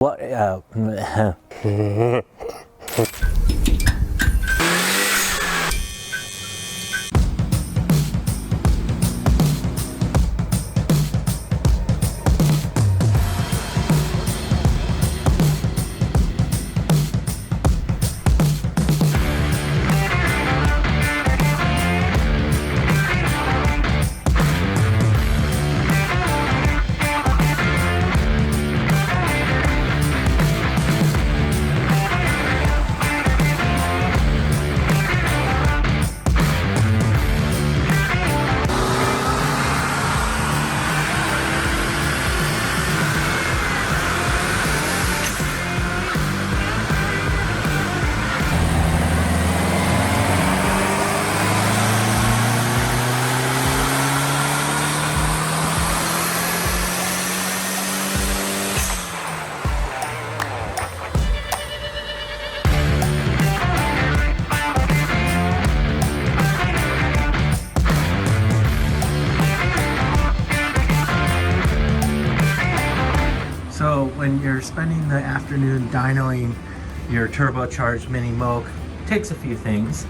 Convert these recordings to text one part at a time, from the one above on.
What? So when you're spending the afternoon dynoing your turbocharged mini Moke, takes a few things.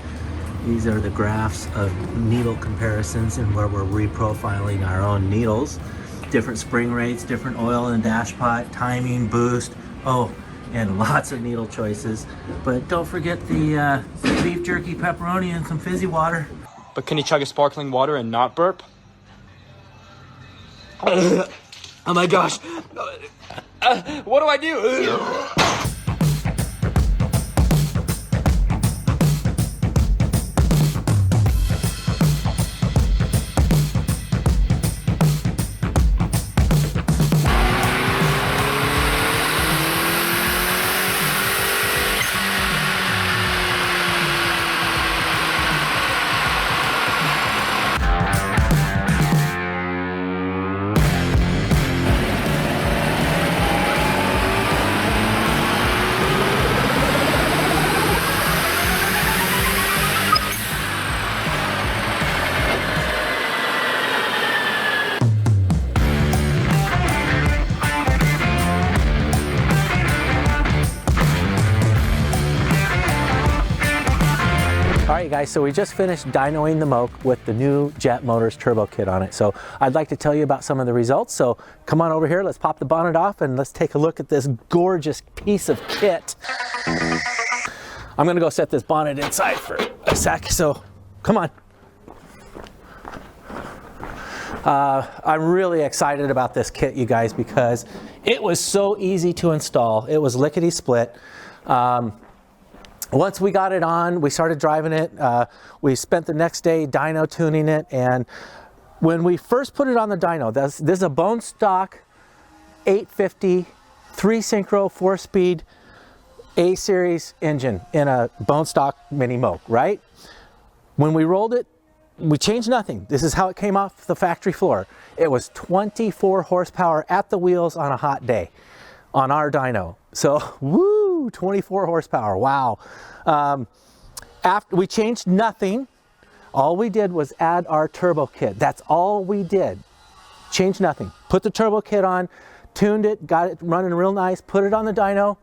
These are the graphs of needle comparisons and where we're reprofiling our own needles. Different spring rates, different oil in the dash pot, timing, boost, oh, and lots of needle choices. But don't forget the beef jerky, pepperoni, and some fizzy water. But can you chug a sparkling water and not burp? Oh my gosh. What do I do? Alright guys, so we just finished dynoing the Moke with the new Jet Motors turbo kit on it. So I'd like to tell you about some of the results. So come on over here, let's pop the bonnet off and let's take a look at this gorgeous piece of kit. I'm gonna go set this bonnet inside for a sec, so come on. I'm really excited about this kit, you guys, because it was so easy to install. It was lickety split. Once we got it on, we started driving it. We spent the next day dyno tuning it, and when we first put it on the dyno, this is a bone stock 850 3 synchro 4-speed A-series engine in a bone stock mini Moke, right? When we rolled it, we changed nothing. This is how it came off the factory floor. It was 24 horsepower at the wheels on a hot day on our dyno. So, woo, 24 horsepower, wow. After we changed nothing, all we did was add our turbo kit. That's all we did. Changed nothing. Put the turbo kit on, tuned it, got it running real nice, put it on the dyno.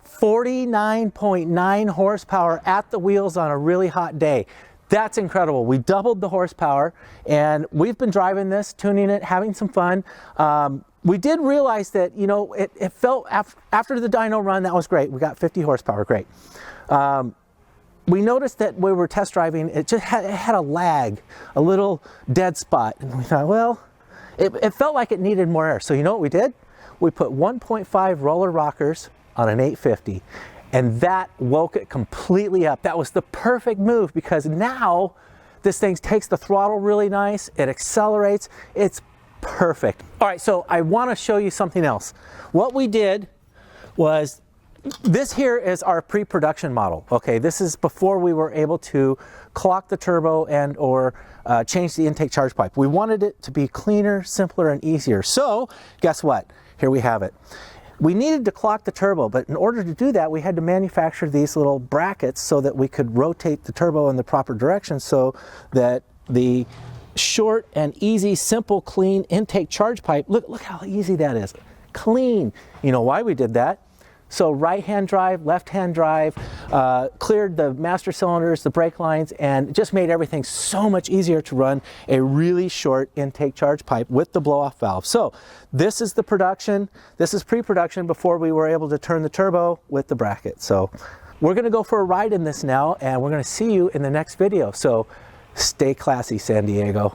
49.9 horsepower at the wheels on a really hot day. That's incredible. We doubled the horsepower, and we've been driving this, tuning it, having some fun. We did realize that, you know, it felt after the dyno run, that was great. We got 50 horsepower, great. We noticed that when we were test driving, it had a lag, a little dead spot. And we thought, well, it felt like it needed more air. So you know what we did? We put 1.5 roller rockers on an 850, and that woke it completely up. That was the perfect move, because now this thing takes the throttle really nice, it accelerates, it's perfect. All right, so I want to show you something else. What we did was, this here is our pre-production model. Okay, this is before we were able to clock the turbo and or change the intake charge pipe. We wanted it to be cleaner, simpler, and easier. So guess what? Here we have it. We needed to clock the turbo, but in order to do that, we had to manufacture these little brackets so that we could rotate the turbo in the proper direction, so that the short and easy, simple, clean intake charge pipe, look how easy that is. clean. You know why we did that? So right-hand drive, left-hand drive, cleared the master cylinders, the brake lines, and just made everything so much easier to run a really short intake charge pipe with the blow-off valve. So this is the production. This is pre-production before we were able to turn the turbo with the bracket. So we're going to go for a ride in this now, and we're going to see you in the next video. So stay classy, San Diego.